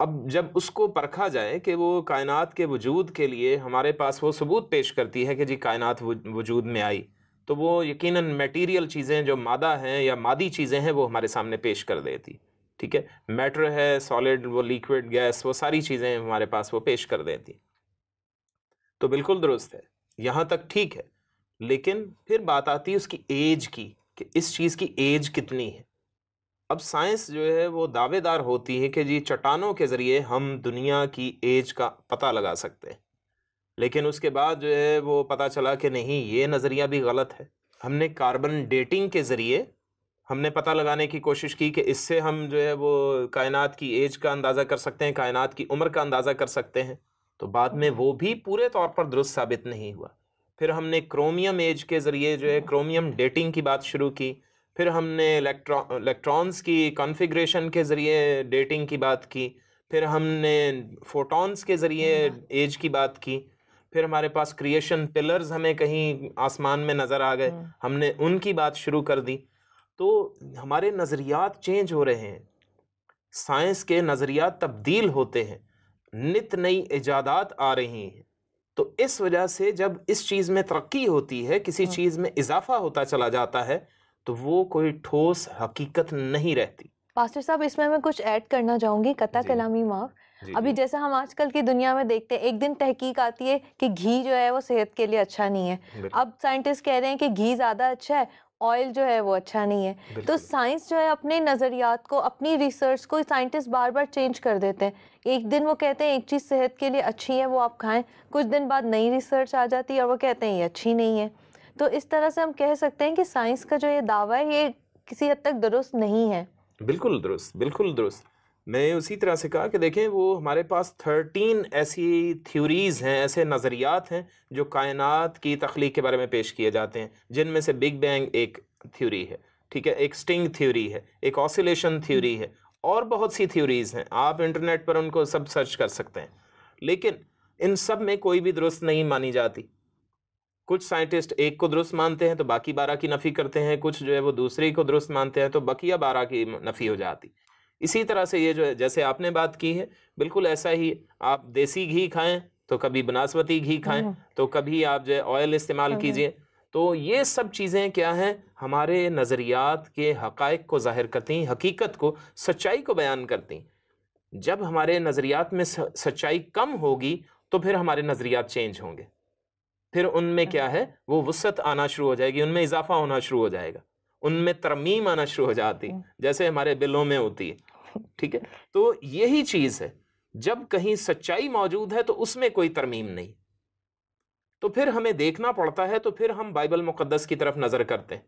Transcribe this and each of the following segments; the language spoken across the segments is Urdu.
اب جب اس کو پرکھا جائے کہ وہ کائنات کے وجود کے لیے ہمارے پاس وہ ثبوت پیش کرتی ہے کہ جی کائنات وجود میں آئی، تو وہ یقیناً میٹیریل چیزیں جو مادہ ہیں یا مادی چیزیں ہیں وہ ہمارے سامنے پیش کر دیتی، ٹھیک ہے، میٹر ہے، سالڈ، وہ لیکوڈ، گیس، وہ ساری چیزیں ہمارے پاس وہ پیش کر دیتی، تو بالکل درست ہے، یہاں تک ٹھیک ہے، لیکن پھر بات آتی ہے اس کی ایج کی، کہ اس چیز کی ایج کتنی ہے۔ اب سائنس جو ہے وہ دعوے دار ہوتی ہے کہ جی چٹانوں کے ذریعے ہم دنیا کی ایج کا پتہ لگا سکتے ہیں، لیکن اس کے بعد جو ہے وہ پتہ چلا کہ نہیں، یہ نظریہ بھی غلط ہے۔ ہم نے کاربن ڈیٹنگ کے ذریعے ہم نے پتہ لگانے کی کوشش کی کہ اس سے ہم جو ہے وہ کائنات کی ایج کا اندازہ کر سکتے ہیں، کائنات کی عمر کا اندازہ کر سکتے ہیں، تو بعد میں وہ بھی پورے طور پر درست ثابت نہیں ہوا۔ پھر ہم نے کرومیم ایج کے ذریعے جو ہے کرومیم ڈیٹنگ کی بات شروع کی، پھر ہم نے الیکٹرانز کی کانفیگریشن کے ذریعے ڈیٹنگ کی بات کی، پھر ہم نے فوٹونز کے ذریعے ایج کی بات کی، پھر ہمارے پاس کریشن پلرز ہمیں کہیں آسمان میں نظر آ گئے، ہم نے ان کی بات شروع کر دی۔ تو ہمارے نظریات چینج ہو رہے ہیں، سائنس کے نظریات تبدیل ہوتے ہیں، نت نئی ایجادات آ رہی ہیں، تو اس وجہ سے جب اس چیز میں ترقی ہوتی ہے، کسی چیز میں اضافہ ہوتا چلا جاتا ہے، تو وہ کوئی ٹھوس حقیقت نہیں رہتی۔ پاسٹر صاحب، اس میں کچھ ایڈ کرنا چاہوں گی، قطع کلامی معاف۔ ابھی جیسے ہم آج کل کی دنیا میں دیکھتے ہیں، ایک دن تحقیق آتی ہے کہ گھی جو ہے وہ صحت کے لیے اچھا نہیں ہے، اب سائنٹسٹ کہہ رہے ہیں کہ گھی زیادہ اچھا ہے، آئل جو ہے وہ اچھا نہیں ہے۔ تو سائنس جو ہے اپنے نظریات کو، اپنی ریسرچ کو سائنٹسٹ بار بار چینج کر دیتے ہیں۔ ایک دن وہ کہتے ہیں ایک چیز صحت کے لیے اچھی ہے، وہ آپ کھائیں، کچھ دن بعد نئی ریسرچ آ جاتی ہے اور وہ کہتے ہیں یہ اچھی نہیں ہے۔ تو اس طرح سے ہم کہہ سکتے ہیں کہ سائنس کا جو یہ دعویٰ ہے یہ کسی حد تک درست نہیں ہے۔ بالکل درست، بالکل درست۔ میں اسی طرح سے کہا کہ دیکھیں، وہ ہمارے پاس 13 ایسی تھیوریز ہیں، ایسے نظریات ہیں جو کائنات کی تخلیق کے بارے میں پیش کیے جاتے ہیں، جن میں سے بگ بینگ ایک تھیوری ہے، ٹھیک ہے، ایک سٹنگ تھیوری ہے، ایک آسیلیشن تھیوری ہے، اور بہت سی تھیوریز ہیں، آپ انٹرنیٹ پر ان کو سب سرچ کر سکتے ہیں، لیکن ان سب میں کوئی بھی درست نہیں مانی جاتی۔ کچھ سائنٹسٹ ایک کو درست مانتے ہیں تو باقی 12 کی نفی کرتے ہیں، کچھ جو ہے وہ دوسری کو درست مانتے ہیں تو بقیہ 12 کی نفی ہو جاتی۔ اسی طرح سے یہ جو ہے، جیسے آپ نے بات کی ہے، بالکل ایسا ہی، آپ دیسی گھی کھائیں تو کبھی بناسپتی گھی کھائیں، تو کبھی آپ جو ہے آئل استعمال کیجئے، تو یہ سب چیزیں کیا ہیں، ہمارے نظریات کے حقائق کو ظاہر کرتی ہیں، حقیقت کو، سچائی کو بیان کرتی ہیں۔ جب ہمارے نظریات میں سچائی کم ہوگی تو پھر ہمارے نظریات چینج ہوں گے، پھر ان میں کیا ہے، وہ وسعت آنا شروع ہو جائے گی، ان میں اضافہ ہونا شروع ہو جائے گا، ان میں ترمیم آنا شروع ہو جاتی، جیسے ہمارے بلوں میں ہوتی ہے، ٹھیک ہے۔ تو یہی چیز ہے، جب کہیں سچائی موجود ہے تو اس میں کوئی ترمیم نہیں، تو پھر ہمیں دیکھنا پڑتا ہے، تو پھر ہم بائبل مقدس کی طرف نظر کرتے ہیں،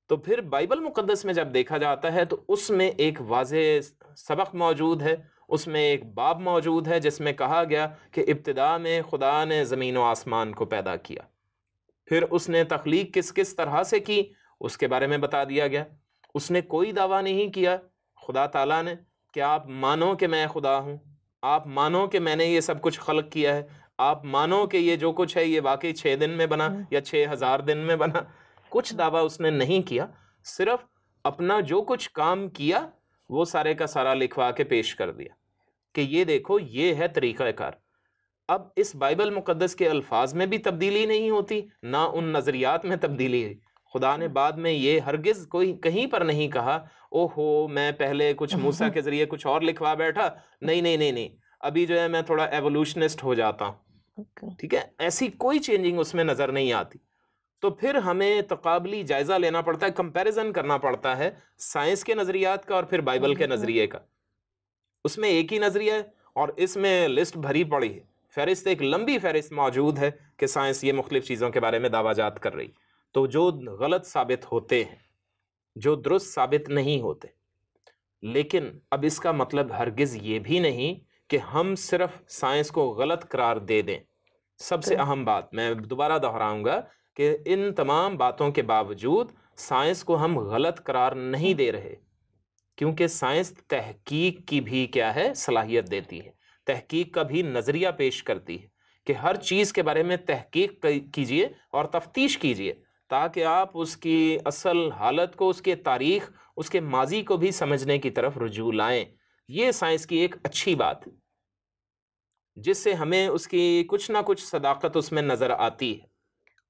تو پھر بائبل مقدس میں جب دیکھا جاتا ہے تو اس میں ایک واضح سبق موجود ہے، اس میں ایک باب موجود ہے جس میں کہا گیا کہ ابتدا میں خدا نے زمین و آسمان کو پیدا کیا، پھر اس نے تخلیق کس کس طرح سے کی اس کے بارے میں بتا دیا گیا۔ اس نے کوئی دعویٰ نہیں کیا خدا تعالیٰ نے کہ آپ مانو کہ میں خدا ہوں، آپ مانو کہ میں نے یہ سب کچھ خلق کیا ہے، آپ مانو کہ یہ جو کچھ ہے یہ واقعی 6 دن میں بنا یا 6000 دن میں بنا، کچھ دعویٰ اس نے نہیں کیا، صرف اپنا جو کچھ کام کیا وہ سارے کا سارا لکھوا کے پیش کر دیا کہ یہ دیکھو یہ ہے طریقہ کار۔ اب اس بائبل مقدس کے الفاظ میں بھی تبدیلی نہیں ہوتی، نہ ان نظریات میں تبدیلی ہے۔ خدا نے بعد میں یہ ہرگز کوئی کہیں پر نہیں کہا اوہو میں پہلے کچھ موسیٰ کے ذریعے کچھ اور لکھوا بیٹھا، نہیں نہیں نہیں نہیں، ابھی جو ہے میں تھوڑا ایوولوشنسٹ ہو جاتا ہوں، ٹھیک ہے، ایسی کوئی چینجنگ اس میں نظر نہیں آتی۔ تو پھر ہمیں تقابلی جائزہ لینا پڑتا ہے، کمپیریزن کرنا پڑتا ہے سائنس کے نظریات کا اور پھر بائبل کے نظریے کا۔ اس میں ایک ہی نظریہ ہے اور اس میں لسٹ بھری پڑی ہے، فہرست، ایک لمبی فہرست موجود ہے کہ سائنس یہ مختلف چیزوں کے بارے میں دعویٰ جات کر رہی، تو جو غلط ثابت ہوتے ہیں، جو درست ثابت نہیں ہوتے۔ لیکن اب اس کا مطلب ہرگز یہ بھی نہیں کہ ہم صرف سائنس کو غلط قرار دے دیں۔ سب سے اہم بات میں دوبارہ دہراؤں گا کہ ان تمام باتوں کے باوجود سائنس کو ہم غلط قرار نہیں دے رہے، کیونکہ سائنس تحقیق کی بھی کیا ہے، صلاحیت دیتی ہے، تحقیق کا بھی نظریہ پیش کرتی ہے کہ ہر چیز کے بارے میں تحقیق کیجئے اور تفتیش کیجئے تاکہ آپ اس کی اصل حالت کو، اس کے تاریخ، اس کے ماضی کو بھی سمجھنے کی طرف رجوع لائیں۔ یہ سائنس کی ایک اچھی بات ہے، جس سے ہمیں اس کی کچھ نہ کچھ صداقت اس میں نظر آتی ہے۔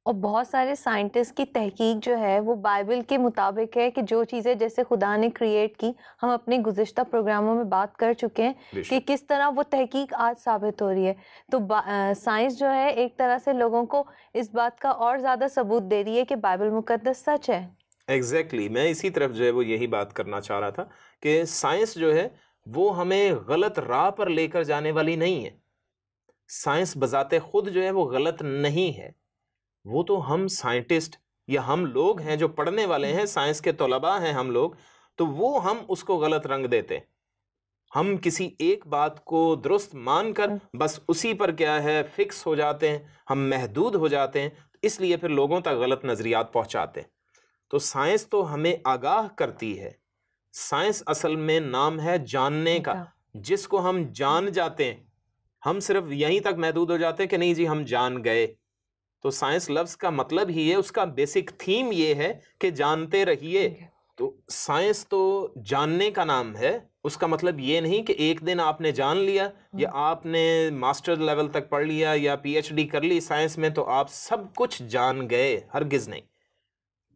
اور بہت سارے سائنٹسٹ کی تحقیق جو ہے وہ بائبل کے مطابق ہے، کہ جو چیزیں جیسے خدا نے کریٹ کی، ہم اپنے گزشتہ پروگراموں میں بات کر چکے ہیں بے کہ شک، کس طرح وہ تحقیق آج ثابت ہو رہی ہے۔ تو سائنس جو ہے ایک طرح سے لوگوں کو اس بات کا اور زیادہ ثبوت دے رہی ہے کہ بائبل مقدس سچ ہے۔ ایگزیکٹلی، میں اسی طرف جو ہے وہ یہی بات کرنا چاہ رہا تھا کہ سائنس جو ہے وہ ہمیں غلط راہ پر لے کر جانے والی نہیں ہے۔ سائنس بذات خود جو ہے وہ غلط نہیں ہے، وہ تو ہم سائنٹسٹ یا ہم لوگ ہیں جو پڑھنے والے ہیں، سائنس کے طلباء ہیں ہم لوگ، تو وہ ہم اس کو غلط رنگ دیتے ہیں۔ ہم کسی ایک بات کو درست مان کر بس اسی پر کیا ہے فکس ہو جاتے ہیں، ہم محدود ہو جاتے ہیں، اس لیے پھر لوگوں تک غلط نظریات پہنچاتے ہیں۔ تو سائنس تو ہمیں آگاہ کرتی ہے۔ سائنس اصل میں نام ہے جاننے کا، جس کو ہم جان جاتے ہیں، ہم صرف یہیں تک محدود ہو جاتے ہیں کہ نہیں جی ہم جان گئے۔ تو سائنس لفظ کا مطلب ہی ہے، اس کا بیسک تھیم یہ ہے کہ جانتے رہیے۔ تو سائنس تو جاننے کا نام ہے، اس کا مطلب یہ نہیں کہ ایک دن آپ نے جان لیا یا آپ نے ماسٹر لیول تک پڑھ لیا یا پی ایچ ڈی کر لی سائنس میں تو آپ سب کچھ جان گئے، ہرگز نہیں۔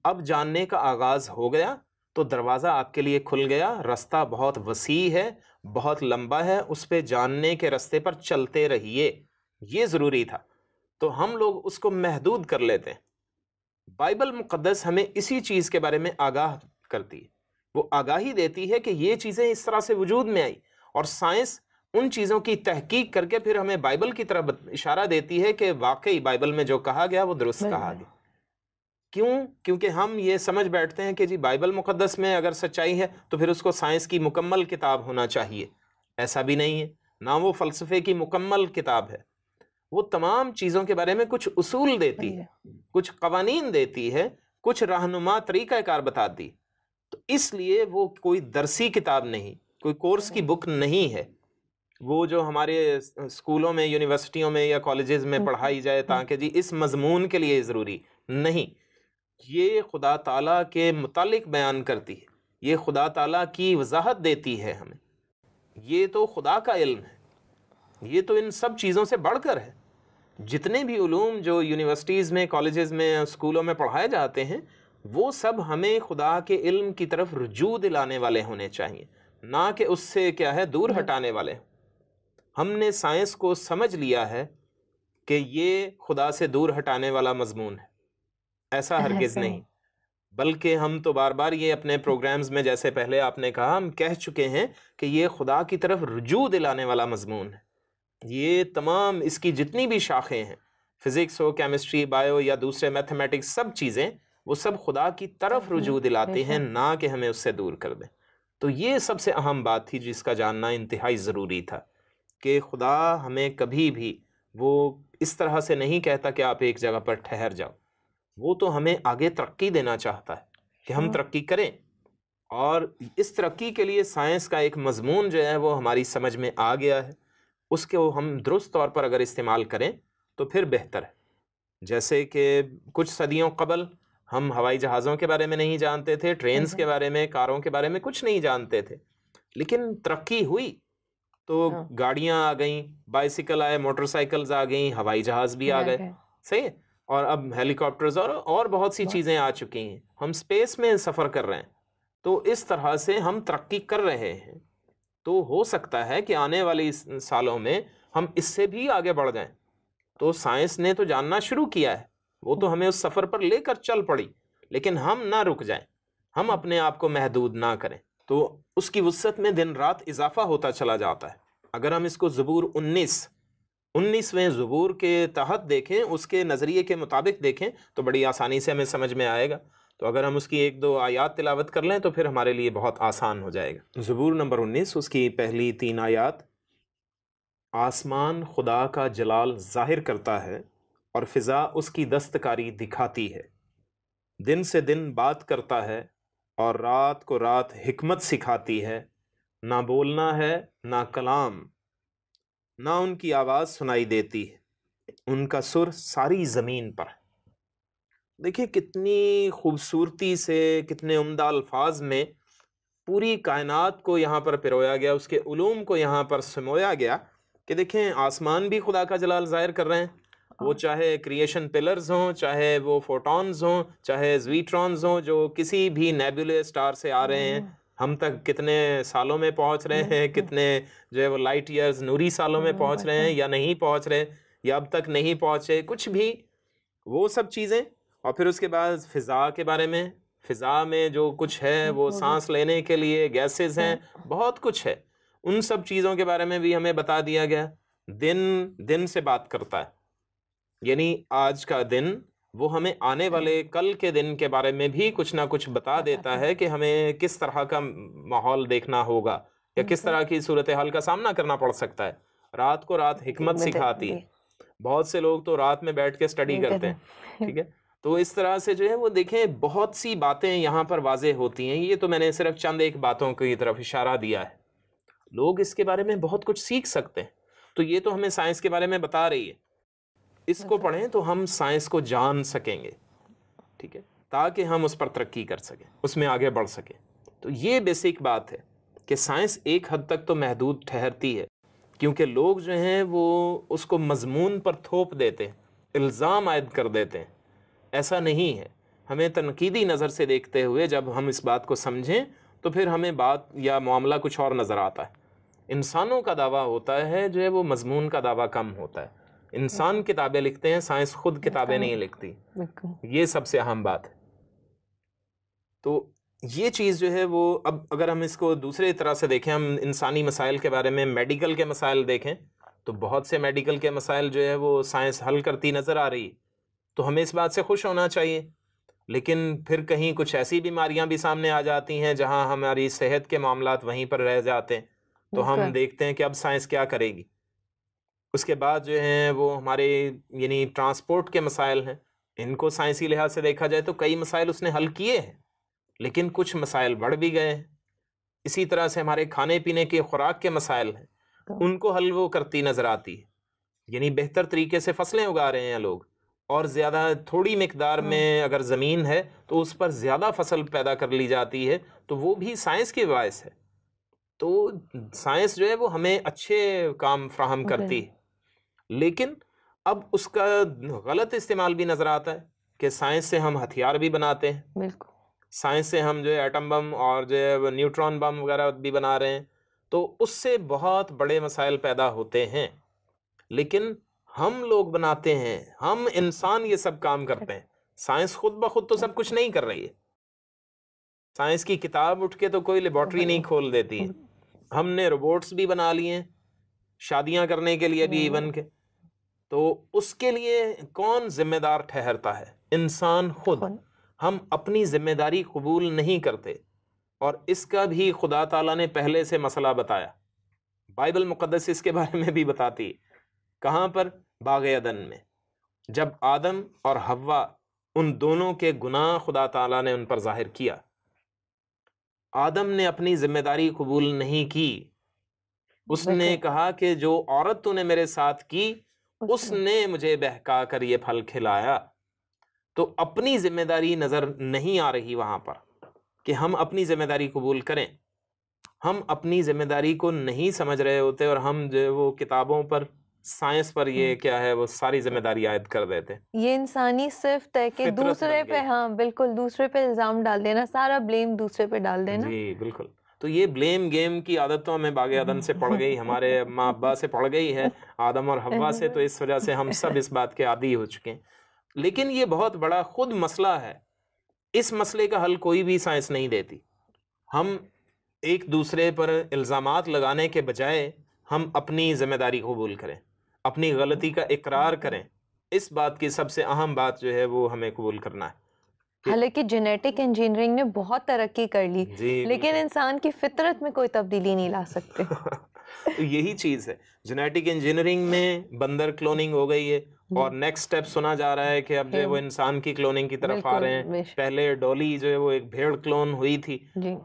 اب جاننے کا آغاز ہو گیا تو دروازہ آپ کے لیے کھل گیا، رستہ بہت وسیع ہے، بہت لمبا ہے، اس پہ جاننے کے رستے پر چلتے رہیے، یہ ضروری تھا۔ تو ہم لوگ اس کو محدود کر لیتے ہیں۔ بائبل مقدس ہمیں اسی چیز کے بارے میں آگاہ کرتی ہے، وہ آگاہی دیتی ہے کہ یہ چیزیں اس طرح سے وجود میں آئی، اور سائنس ان چیزوں کی تحقیق کر کے پھر ہمیں بائبل کی طرف اشارہ دیتی ہے کہ واقعی بائبل میں جو کہا گیا وہ درست کہا گیا۔ کیوں؟ کیونکہ ہم یہ سمجھ بیٹھتے ہیں کہ جی بائبل مقدس میں اگر سچائی ہے تو پھر اس کو سائنس کی مکمل کتاب ہونا چاہیے۔ ایسا بھی نہیں ہے، نہ وہ فلسفے کی مکمل کتاب ہے، وہ تمام چیزوں کے بارے میں کچھ اصول دیتی ہے، کچھ قوانین دیتی ہے، کچھ رہنما طریقہ کار بتاتی۔ تو اس لیے وہ کوئی درسی کتاب نہیں، کوئی کورس کی بک نہیں ہے، وہ جو ہمارے اسکولوں میں، یونیورسٹیوں میں یا کالجز میں پڑھائی جائے تاکہ جی اس مضمون کے لیے ضروری نہیں۔ یہ خدا تعالیٰ کے متعلق بیان کرتی ہے، یہ خدا تعالیٰ کی وضاحت دیتی ہے ہمیں۔ یہ تو خدا کا علم ہے، یہ تو ان سب چیزوں سے بڑھ کر ہے۔ جتنے بھی علوم جو یونیورسٹیز میں، کالجز میں، اسکولوں میں پڑھائے جاتے ہیں، وہ سب ہمیں خدا کے علم کی طرف رجوع دلانے والے ہونے چاہیے، نہ کہ اس سے کیا ہے دور ہٹانے والے۔ ہم نے سائنس کو سمجھ لیا ہے کہ یہ خدا سے دور ہٹانے والا مضمون ہے، ایسا ہرگز نہیں، بلکہ ہم تو بار بار یہ اپنے پروگرامز میں جیسے پہلے آپ نے کہا ہم کہہ چکے ہیں کہ یہ خدا کی طرف رجوع دلانے والا مضمون ہے۔ یہ تمام اس کی جتنی بھی شاخیں ہیں، فزکس ہو، کیمسٹری، بائیو یا دوسرے میتھمیٹکس، سب چیزیں وہ سب خدا کی طرف رجوع دلاتے ہیں، نہ کہ ہمیں اس سے دور کر دیں۔ تو یہ سب سے اہم بات تھی جس کا جاننا انتہائی ضروری تھا، کہ خدا ہمیں کبھی بھی وہ اس طرح سے نہیں کہتا کہ آپ ایک جگہ پر ٹھہر جاؤ، وہ تو ہمیں آگے ترقی دینا چاہتا ہے کہ ہم ترقی کریں، اور اس ترقی کے لیے سائنس کا ایک مضمون جو ہے وہ ہماری سمجھ میں آ گیا ہے، اس کو ہم درست طور پر اگر استعمال کریں تو پھر بہتر ہے۔ جیسے کہ کچھ صدیوں قبل ہم ہوائی جہازوں کے بارے میں نہیں جانتے تھے، ٹرینز کے بارے میں، کاروں کے بارے میں کچھ نہیں جانتے تھے، لیکن ترقی ہوئی تو گاڑیاں آ گئیں، بائسیکل آئے، موٹر سائیکلز آ گئیں، ہوائی جہاز بھی آ گئے، صحیح ہے، اور اب ہیلی کاپٹرز اور بہت سی چیزیں آ چکی ہیں، ہم سپیس میں سفر کر رہے ہیں۔ تو اس طرح سے ہم ترقی کر رہے ہیں، تو ہو سکتا ہے کہ آنے والی سالوں میں ہم اس سے بھی آگے بڑھ جائیں۔ تو سائنس نے تو جاننا شروع کیا ہے، وہ تو ہمیں اس سفر پر لے کر چل پڑی، لیکن ہم نہ رک جائیں، ہم اپنے آپ کو محدود نہ کریں، تو اس کی وسعت میں دن رات اضافہ ہوتا چلا جاتا ہے۔ اگر ہم اس کو زبور 19ویں زبور کے تحت دیکھیں، اس کے نظریے کے مطابق دیکھیں تو بڑی آسانی سے ہمیں سمجھ میں آئے گا۔ تو اگر ہم اس کی ایک دو آیات تلاوت کر لیں تو پھر ہمارے لیے بہت آسان ہو جائے گا۔ زبور نمبر 19، اس کی پہلی 3 آیات: آسمان خدا کا جلال ظاہر کرتا ہے اور فضا اس کی دستکاری دکھاتی ہے۔ دن سے دن بات کرتا ہے اور رات کو رات حکمت سکھاتی ہے۔ نہ بولنا ہے نہ کلام، نہ ان کی آواز سنائی دیتی ہے، ان کا سر ساری زمین پر ہے۔ دیکھیں کتنی خوبصورتی سے، کتنے عمدہ الفاظ میں پوری کائنات کو یہاں پر پرویا گیا، اس کے علوم کو یہاں پر سمویا گیا کہ دیکھیں آسمان بھی خدا کا جلال ظاہر کر رہے ہیں، وہ چاہے کریشن پلرز ہوں، چاہے وہ فوٹونز ہوں، چاہے زویٹرونز ہوں جو کسی بھی نیبولے اسٹار سے آ رہے ہیں، ہم تک کتنے سالوں میں پہنچ رہے ہیں، کتنے جو ہے وہ لائٹ ایئرز نوری سالوں میں پہنچ رہے ہیں یا نہیں پہنچ رہے یا اب تک نہیں پہنچے، کچھ بھی وہ سب چیزیں. اور پھر اس کے بعد فضا کے بارے میں، فضا میں جو کچھ ہے وہ سانس لینے کے لیے گیسز ہیں، بہت کچھ ہے، ان سب چیزوں کے بارے میں بھی ہمیں بتا دیا گیا. دن سے بات کرتا ہے، یعنی آج کا دن وہ ہمیں آنے والے کل کے دن کے بارے میں بھی کچھ نہ کچھ بتا دیتا ہے کہ ہمیں کس طرح کا ماحول دیکھنا ہوگا یا کس طرح کی صورتحال کا سامنا کرنا پڑ سکتا ہے. رات کو رات حکمت سکھاتی ہے، بہت سے لوگ تو رات میں بیٹھ کے اسٹڈی کرتے ہیں، ٹھیک ہے. تو اس طرح سے جو ہے وہ دیکھیں بہت سی باتیں یہاں پر واضح ہوتی ہیں. یہ تو میں نے صرف چند ایک باتوں کی طرف اشارہ دیا ہے، لوگ اس کے بارے میں بہت کچھ سیکھ سکتے ہیں. تو یہ تو ہمیں سائنس کے بارے میں بتا رہی ہے، اس کو پڑھیں تو ہم سائنس کو جان سکیں گے، ٹھیک ہے، تاکہ ہم اس پر ترقی کر سکیں، اس میں آگے بڑھ سکیں. تو یہ بیسک بات ہے کہ سائنس ایک حد تک تو محدود ٹھہرتی ہے، کیونکہ لوگ جو ہیں وہ اس کو مضمون پر تھوپ دیتے ہیں، الزام عائد کر دیتے ہیں. ایسا نہیں ہے. ہمیں تنقیدی نظر سے دیکھتے ہوئے جب ہم اس بات کو سمجھیں تو پھر ہمیں بات یا معاملہ کچھ اور نظر آتا ہے. انسانوں کا دعویٰ ہوتا ہے جو ہے وہ مضمون کا دعویٰ کم ہوتا ہے. انسان کتابیں لکھتے ہیں، سائنس خود کتابیں نہیں لکھتی. یہ سب سے اہم بات ہے. تو یہ چیز جو ہے وہ اب اگر ہم اس کو دوسرے طرح سے دیکھیں، ہم انسانی مسائل کے بارے میں میڈیکل کے مسائل دیکھیں تو بہت سے میڈیکل کے مسائل جو ہے وہ سائنس حل کرتی نظر آ رہی ہے، تو ہمیں اس بات سے خوش ہونا چاہیے. لیکن پھر کہیں کچھ ایسی بیماریاں بھی سامنے آ جاتی ہیں جہاں ہماری صحت کے معاملات وہیں پر رہ جاتے ہیں، تو ہم دیکھتے ہیں کہ اب سائنس کیا کرے گی. اس کے بعد جو ہیں وہ ہمارے یعنی ٹرانسپورٹ کے مسائل ہیں، ان کو سائنسی لحاظ سے دیکھا جائے تو کئی مسائل اس نے حل کیے ہیں، لیکن کچھ مسائل بڑھ بھی گئے ہیں. اسی طرح سے ہمارے کھانے پینے کے خوراک کے مسائل ہیں، ان کو حل وہ کرتی نظر آتی ہے. یعنی بہتر طریقے سے فصلیں اگا رہے ہیں لوگ، اور زیادہ تھوڑی مقدار میں اگر زمین ہے تو اس پر زیادہ فصل پیدا کر لی جاتی ہے، تو وہ بھی سائنس کے باعث ہے. تو سائنس جو ہے وہ ہمیں اچھے کام فراہم کرتی ہے، لیکن اب اس کا غلط استعمال بھی نظر آتا ہے کہ سائنس سے ہم ہتھیار بھی بناتے ہیں. بالکل، سائنس سے ہم جو ہے ایٹم بم اور جو ہے وہ نیوٹرون بم وغیرہ بھی بنا رہے ہیں، تو اس سے بہت بڑے مسائل پیدا ہوتے ہیں. لیکن ہم لوگ بناتے ہیں، ہم انسان یہ سب کام کرتے ہیں. سائنس خود بخود تو سب کچھ نہیں کر رہی ہے. سائنس کی کتاب اٹھ کے تو کوئی لیبارٹری نہیں کھول دیتی ہے. ہم نے روبوٹس بھی بنا لیے ہیں، شادیاں کرنے کے لیے بھی ایون کے. تو اس کے لیے کون ذمہ دار ٹھہرتا ہے؟ انسان خود. ہم اپنی ذمہ داری قبول نہیں کرتے، اور اس کا بھی خدا تعالیٰ نے پہلے سے مسئلہ بتایا. بائبل مقدس اس کے بارے میں بھی بتاتی ہے. کہاں پر؟ باغ عدن میں، جب آدم اور حوا ان دونوں کے گناہ خدا تعالیٰ نے ان پر ظاہر کیا. آدم نے اپنی ذمہ داری قبول نہیں کی. اس نے کہا کہ جو عورت تو نے میرے ساتھ کی اس نے مجھے بہکا کر یہ پھل کھلایا. تو اپنی ذمہ داری نظر نہیں آ رہی وہاں پر کہ ہم اپنی ذمہ داری قبول کریں. ہم اپنی ذمہ داری کو نہیں سمجھ رہے ہوتے، اور ہم جو وہ کتابوں پر، سائنس پر یہ کیا ہے وہ ساری ذمہ داری عائد کر دیتے. یہ انسانی صرف ہے کہ دوسرے پہ، ہاں بالکل، دوسرے پہ الزام ڈال دینا، سارا بلیم دوسرے پہ ڈال دینا. جی بالکل. تو یہ بلیم گیم کی عادت تو ہمیں باغ عدن سے پڑ گئی، ہمارے ماں ابا سے پڑ گئی ہے، آدم اور حوا سے. تو اس وجہ سے ہم سب اس بات کے عادی ہو چکے ہیں. لیکن یہ بہت بڑا خود مسئلہ ہے. اس مسئلے کا حل کوئی بھی سائنس نہیں دیتی. ہم ایک دوسرے پر الزامات لگانے کے بجائے ہم اپنی ذمہ داری قبول کریں، اپنی غلطی کا اقرار کریں. اس بات کی سب سے اہم بات جو ہے وہ ہمیں قبول کرنا ہے. حالانکہ جینیٹک انجینئرنگ نے بہت ترقی کر لی، لیکن انسان کی فطرت میں کوئی تبدیلی نہیں لا سکتے. تو یہی چیز ہے. جینیٹک انجینئرنگ میں بندر کلوننگ ہو گئی ہے، اور نیکسٹ سٹیپ سنا جا رہا ہے کہ اب جو ہے وہ انسان کی کلوننگ کی طرف آ رہے ہیں. پہلے ڈولی جو ہے وہ ایک بھیڑ کلون ہوئی تھی،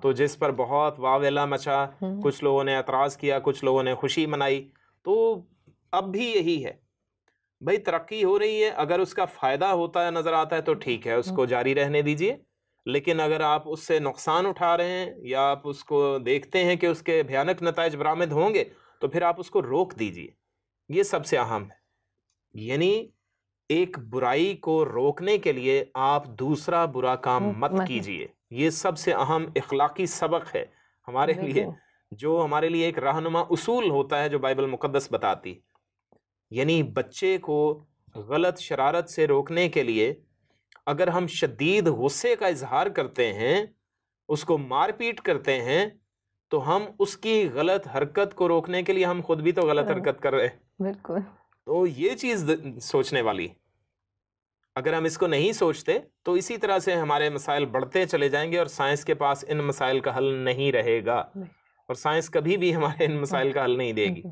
تو جس پر بہت واویلا مچا، کچھ لوگوں نے اعتراض کیا، کچھ لوگوں نے خوشی منائی. تو اب بھی یہی ہے بھائی، ترقی ہو رہی ہے، اگر اس کا فائدہ ہوتا ہے نظر آتا ہے تو ٹھیک ہے، اس کو جاری رہنے دیجئے. لیکن اگر آپ اس سے نقصان اٹھا رہے ہیں یا آپ اس کو دیکھتے ہیں کہ اس کے بھیانک نتائج برآمد ہوں گے تو پھر آپ اس کو روک دیجئے. یہ سب سے اہم ہے. یعنی ایک برائی کو روکنے کے لیے آپ دوسرا برا کام مت کیجئے. یہ سب سے اہم اخلاقی سبق ہے ہمارے لیے، جو ہمارے لیے ایک رہنما اصول ہوتا ہے جو بائبل مقدس بتاتی. یعنی بچے کو غلط شرارت سے روکنے کے لیے اگر ہم شدید غصے کا اظہار کرتے ہیں، اس کو مار پیٹ کرتے ہیں، تو ہم اس کی غلط حرکت کو روکنے کے لیے ہم خود بھی تو غلط حرکت کر رہے ہیں. بالکل. تو یہ چیز سوچنے والی. اگر ہم اس کو نہیں سوچتے تو اسی طرح سے ہمارے مسائل بڑھتے چلے جائیں گے اور سائنس کے پاس ان مسائل کا حل نہیں رہے گا، اور سائنس کبھی بھی ہمارے ان مسائل کا حل نہیں دے گی.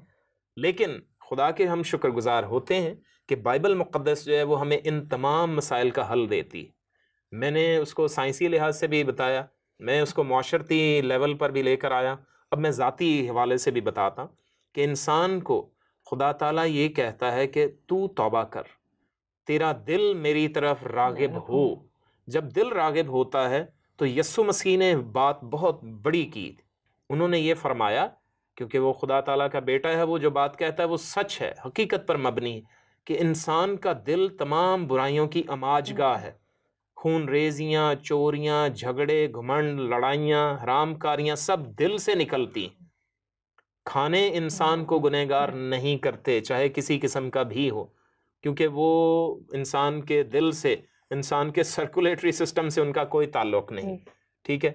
لیکن خدا کے ہم شکر گزار ہوتے ہیں کہ بائبل مقدس جو ہے وہ ہمیں ان تمام مسائل کا حل دیتی. میں نے اس کو سائنسی لحاظ سے بھی بتایا، میں اس کو معاشرتی لیول پر بھی لے کر آیا. اب میں ذاتی حوالے سے بھی بتاتا کہ انسان کو خدا تعالیٰ یہ کہتا ہے کہ تو توبہ کر، تیرا دل میری طرف راغب ہو. جب دل راغب ہوتا ہے تو یسوع مسیح نے بات بہت بڑی کی. انہوں نے یہ فرمایا، کیونکہ وہ خدا تعالیٰ کا بیٹا ہے، وہ جو بات کہتا ہے وہ سچ ہے، حقیقت پر مبنی ہے، کہ انسان کا دل تمام برائیوں کی اماج گاہ ہے. خون ریزیاں، چوریاں، جھگڑے، گھمنڈ، لڑائیاں، حرام کاریاں سب دل سے نکلتی. کھانے انسان کو گنہگار نہیں کرتے، چاہے کسی قسم کا بھی ہو، کیونکہ وہ انسان کے دل سے، انسان کے سرکولیٹری سسٹم سے ان کا کوئی تعلق نہیں. ٹھیک ہے.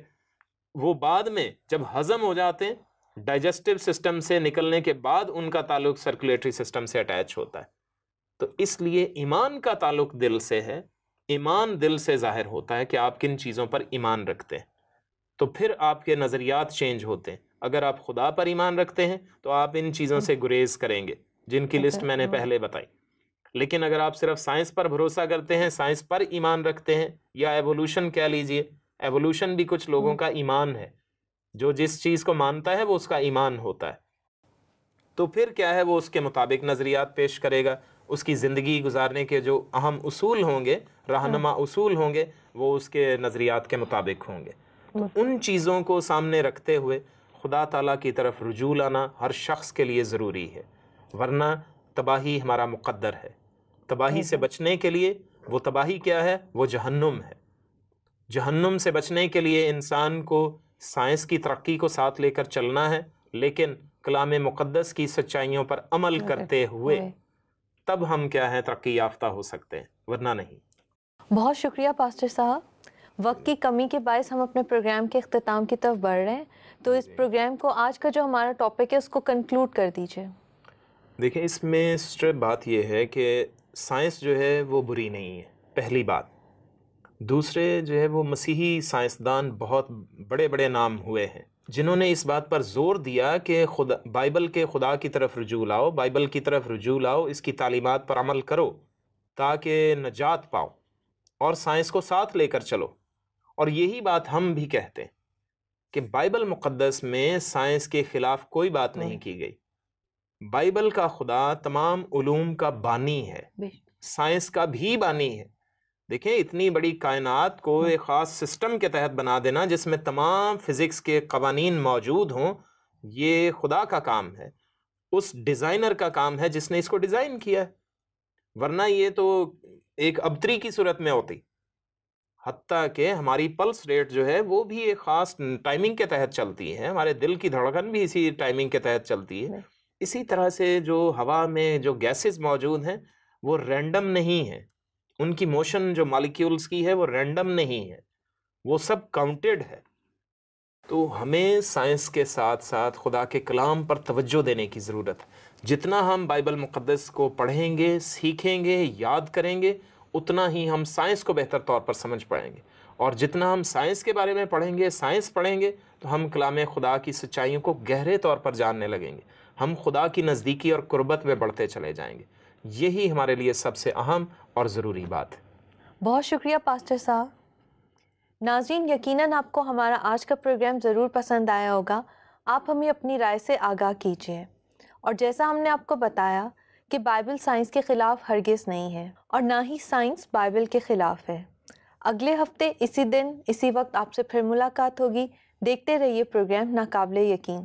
وہ بعد میں جب ہضم ہو جاتے ہیں، ڈائجسٹو سسٹم سے نکلنے کے بعد ان کا تعلق سرکولیٹری سسٹم سے اٹیچ ہوتا ہے. تو اس لیے ایمان کا تعلق دل سے ہے. ایمان دل سے ظاہر ہوتا ہے کہ آپ کن چیزوں پر ایمان رکھتے ہیں، تو پھر آپ کے نظریات چینج ہوتے ہیں. اگر آپ خدا پر ایمان رکھتے ہیں تو آپ ان چیزوں سے گریز کریں گے جن کی لسٹ میں نے پہلے بتائی. لیکن اگر آپ صرف سائنس پر بھروسہ کرتے ہیں، سائنس پر ایمان رکھتے ہیں، یا ایوولوشن کہہ لیجئے، ایوولوشن بھی کچھ لوگوں کا ایمان ہے، جو جس چیز کو مانتا ہے وہ اس کا ایمان ہوتا ہے. تو پھر کیا ہے، وہ اس کے مطابق نظریات پیش کرے گا. اس کی زندگی گزارنے کے جو اہم اصول ہوں گے، رہنما اصول ہوں گے، وہ اس کے نظریات کے مطابق ہوں گے. تو ان چیزوں کو سامنے رکھتے ہوئے خدا تعالیٰ کی طرف رجوع لانا ہر شخص کے لیے ضروری ہے، ورنہ تباہی ہمارا مقدر ہے. تباہی سے بچنے کے لیے، وہ تباہی کیا ہے؟ وہ جہنم ہے. جہنم سے بچنے کے لیے انسان کو سائنس کی ترقی کو ساتھ لے کر چلنا ہے، لیکن کلام مقدس کی سچائیوں پر عمل کرتے ہوئے تب ہم کیا ہے، ترقی یافتہ ہو سکتے ہیں، ورنہ نہیں. بہت شکریہ پاسٹر صاحب. وقت کی کمی کے باعث ہم اپنے پروگرام کے اختتام کی طرف بڑھ رہے ہیں، تو اس پروگرام کو آج کا جو ہمارا ٹاپک ہے اس کو کنکلوڈ کر دیجیے. دیکھیں، اس میں سسٹر بات یہ ہے کہ سائنس جو ہے وہ بری نہیں ہے، پہلی بات. دوسرے جو ہے وہ مسیحی سائنسدان بہت بڑے بڑے نام ہوئے ہیں جنہوں نے اس بات پر زور دیا کہ بائبل کے خدا کی طرف رجوع لاؤ، بائبل کی طرف رجوع لاؤ، اس کی تعلیمات پر عمل کرو تاکہ نجات پاؤ، اور سائنس کو ساتھ لے کر چلو. اور یہی بات ہم بھی کہتے ہیں کہ بائبل مقدس میں سائنس کے خلاف کوئی بات نہیں کی گئی. بائبل کا خدا تمام علوم کا بانی ہے، سائنس کا بھی بانی ہے. دیکھیں، اتنی بڑی کائنات کو ایک خاص سسٹم کے تحت بنا دینا جس میں تمام فزکس کے قوانین موجود ہوں، یہ خدا کا کام ہے، اس ڈیزائنر کا کام ہے جس نے اس کو ڈیزائن کیا ہے. ورنہ یہ تو ایک ابتری کی صورت میں ہوتی. حتیٰ کہ ہماری پلس ریٹ جو ہے وہ بھی ایک خاص ٹائمنگ کے تحت چلتی ہے، ہمارے دل کی دھڑکن بھی اسی ٹائمنگ کے تحت چلتی ہے. اسی طرح سے جو ہوا میں جو گیسز موجود ہیں وہ رینڈم نہیں ہیں، ان کی موشن جو مالیکیولز کی ہے وہ رینڈم نہیں ہے، وہ سب کاؤنٹڈ ہے. تو ہمیں سائنس کے ساتھ ساتھ خدا کے کلام پر توجہ دینے کی ضرورت ہے. جتنا ہم بائبل مقدس کو پڑھیں گے، سیکھیں گے، یاد کریں گے، اتنا ہی ہم سائنس کو بہتر طور پر سمجھ پائیں گے. اور جتنا ہم سائنس کے بارے میں پڑھیں گے، سائنس پڑھیں گے، تو ہم کلام خدا کی سچائیوں کو گہرے طور پر جاننے لگیں گے. ہم خدا کی نزدیکی اور قربت میں بڑھتے چلے جائیں گے. یہی ہمارے لیے سب سے اہم اور ضروری بات ہے. بہت شکریہ پاسٹر صاحب. ناظرین، یقیناً آپ کو ہمارا آج کا پروگرام ضرور پسند آیا ہوگا. آپ ہمیں اپنی رائے سے آگاہ کیجیے. اور جیسا ہم نے آپ کو بتایا کہ بائبل سائنس کے خلاف ہرگز نہیں ہے، اور نہ ہی سائنس بائبل کے خلاف ہے. اگلے ہفتے اسی دن اسی وقت آپ سے پھر ملاقات ہوگی. دیکھتے رہیے پروگرام ناقابل یقین.